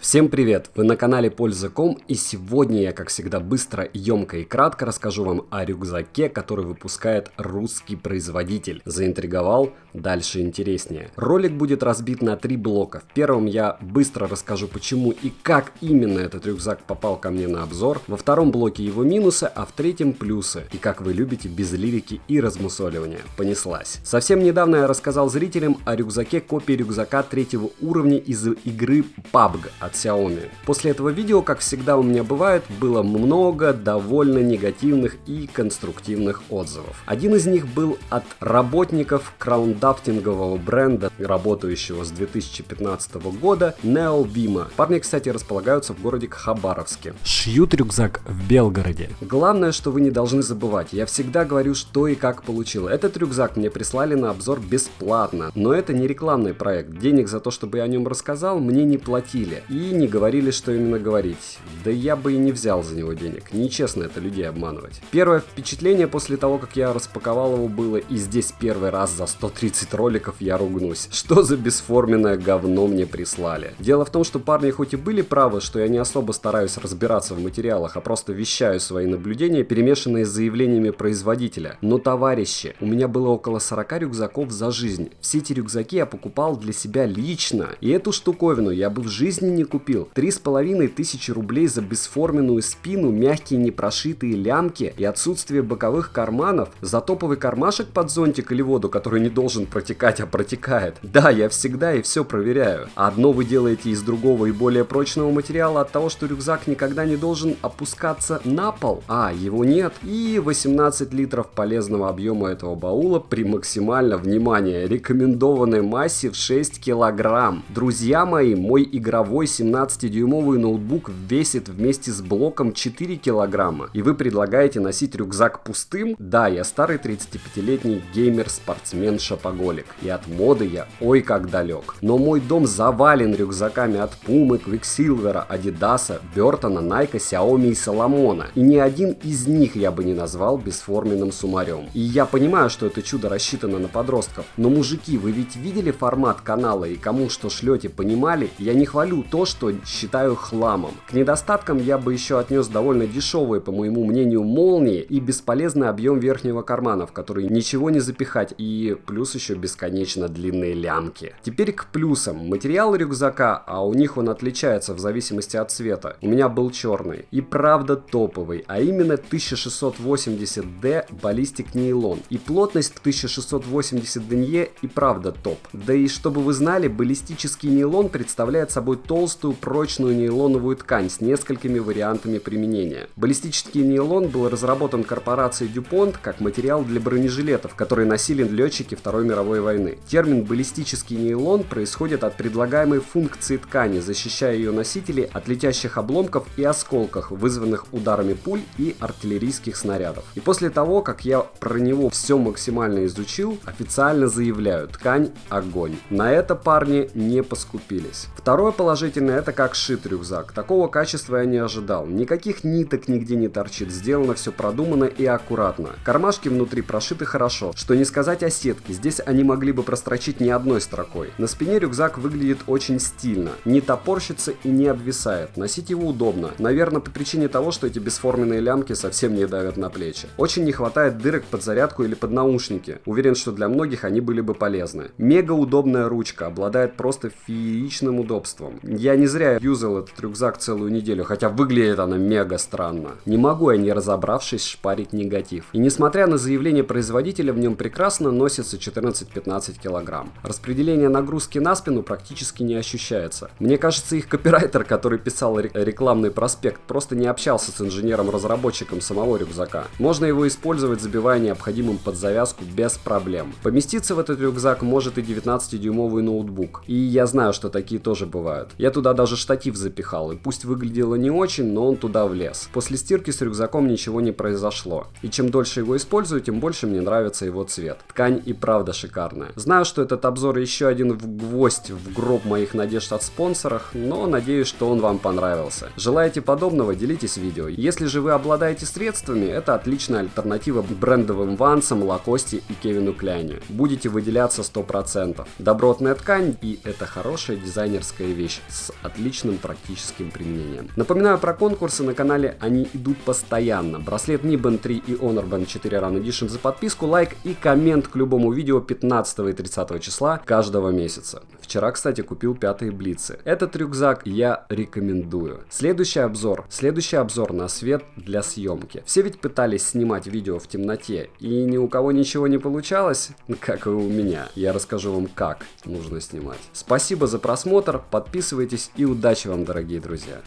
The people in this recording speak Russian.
Всем привет! Вы на канале Польза.ком, и сегодня я, как всегда, быстро, емко и кратко расскажу вам о рюкзаке, который выпускает русский производитель. Заинтриговал? Дальше интереснее. Ролик будет разбит на 3 блока. В первом я быстро расскажу, почему и как именно этот рюкзак попал ко мне на обзор. Во втором блоке его минусы, а в третьем плюсы. И как вы любите, без лирики и размусоливания. Понеслась. Совсем недавно я рассказал зрителям о рюкзаке копии рюкзака 3-го уровня из игры PUBG от Xiaomi. После этого видео, как всегда у меня бывает, было много довольно негативных и конструктивных отзывов. Один из них был от работников краундафтингового бренда, работающего с 2015 года, Neobima. Парни, кстати, располагаются в городе Хабаровске. Шьют рюкзак в Белгороде. Главное, что вы не должны забывать, я всегда говорю, что и как получил. Этот рюкзак мне прислали на обзор бесплатно, но это не рекламный проект. Денег за то, чтобы я о нем рассказал, мне не платили. И не говорили, что именно говорить. Да я бы и не взял за него денег. Нечестно это людей обманывать. Первое впечатление после того, как я распаковал его, было: и здесь первый раз за 130 роликов я ругнусь. Что за бесформенное говно мне прислали? Дело в том, что парни хоть и были правы, что я не особо стараюсь разбираться в материалах, а просто вещаю свои наблюдения, перемешанные с заявлениями производителя. Но, товарищи, у меня было около 40 рюкзаков за жизнь. Все эти рюкзаки я покупал для себя лично. И эту штуковину я бы в жизни не купил. 3500 рублей за бесформенную спину, мягкие непрошитые лямки и отсутствие боковых карманов, за топовый кармашек под зонтик или воду, который не должен протекать, а протекает. Да, я всегда и все проверяю. Одно вы делаете из другого и более прочного материала от того, что рюкзак никогда не должен опускаться на пол, а его нет. И 18 литров полезного объема этого баула при максимально, внимание, рекомендованной массе в 6 килограмм. Друзья мои, мой игровой 17-дюймовый ноутбук весит вместе с блоком 4 килограмма. И вы предлагаете носить рюкзак пустым? Да, я старый 35-летний геймер-спортсмен-шопоголик. И от моды я ой как далек. Но мой дом завален рюкзаками от Пумы, Квиксилвера, Адидаса, Бертона, Найка, Xiaomi и Соломона. И ни один из них я бы не назвал бесформенным сумарем. И я понимаю, что это чудо рассчитано на подростков. Но, мужики, вы ведь видели формат канала и кому что шлете, понимали? Я не хвалю то, что считаю хламом. К недостаткам я бы еще отнес довольно дешевые, по моему мнению, молнии и бесполезный объем верхнего кармана, в который ничего не запихать, и плюс еще бесконечно длинные лямки. Теперь к плюсам. Материал рюкзака, а у них он отличается в зависимости от цвета. У меня был черный. И правда топовый, а именно 1680D баллистик нейлон. И плотность 1680 денье и правда топ. Да и чтобы вы знали, баллистический нейлон представляет собой толстую прочную нейлоновую ткань с несколькими вариантами применения. Баллистический нейлон был разработан корпорацией DuPont как материал для бронежилетов, которые носили летчики Второй мировой войны. Термин баллистический нейлон происходит от предлагаемой функции ткани, защищая ее носителей от летящих обломков и осколков, вызванных ударами пуль и артиллерийских снарядов. И после того, как я про него все максимально изучил, официально заявляю: ткань огонь. На это парни не поскупились. Второе положительное — это как сшит рюкзак. Такого качества я не ожидал. Никаких ниток нигде не торчит. Сделано все продуманно и аккуратно. Кармашки внутри прошиты хорошо. Что не сказать о сетке. Здесь они могли бы прострочить не одной строкой. На спине рюкзак выглядит очень стильно. Не топорщится и не обвисает. Носить его удобно. Наверное, по причине того, что эти бесформенные лямки совсем не давят на плечи. Очень не хватает дырок под зарядку или под наушники. Уверен, что для многих они были бы полезны. Мега удобная ручка. Обладает просто фееричным удобством. Я не зря юзал этот рюкзак целую неделю, хотя выглядит она мега странно. Не могу я, не разобравшись, шпарить негатив. И несмотря на заявление производителя, в нем прекрасно носится 14-15 килограмм. Распределение нагрузки на спину практически не ощущается. Мне кажется, их копирайтер, который писал рекламный проспект, просто не общался с инженером-разработчиком самого рюкзака. Можно его использовать, забивая необходимым под завязку без проблем. Поместиться в этот рюкзак может и 19-дюймовый ноутбук. И я знаю, что такие тоже бывают. Я туда даже штатив запихал, и пусть выглядело не очень, но он туда влез. После стирки с рюкзаком ничего не произошло. И чем дольше его использую, тем больше мне нравится его цвет. Ткань и правда шикарная. Знаю, что этот обзор еще один гвоздь в гроб моих надежд от спонсоров, но надеюсь, что он вам понравился. Желаете подобного, делитесь видео. Если же вы обладаете средствами, это отличная альтернатива брендовым Вансам, Лакосте и Кевину Кляйне. Будете выделяться 100%. Добротная ткань, и это хорошая дизайнерская вещь с с отличным практическим применением. Напоминаю про конкурсы на канале, они идут постоянно. Браслет Mi Band 3 и Honor Band 4 Run Edition за подписку, лайк и коммент к любому видео 15 и 30 числа каждого месяца. Вчера, кстати, купил 5-е блицы. Этот рюкзак я рекомендую. Следующий обзор на свет для съемки. Все ведь пытались снимать видео в темноте, и ни у кого ничего не получалось, как и у меня. Я расскажу вам, как нужно снимать. Спасибо за просмотр, подписывайтесь и удачи вам, дорогие друзья!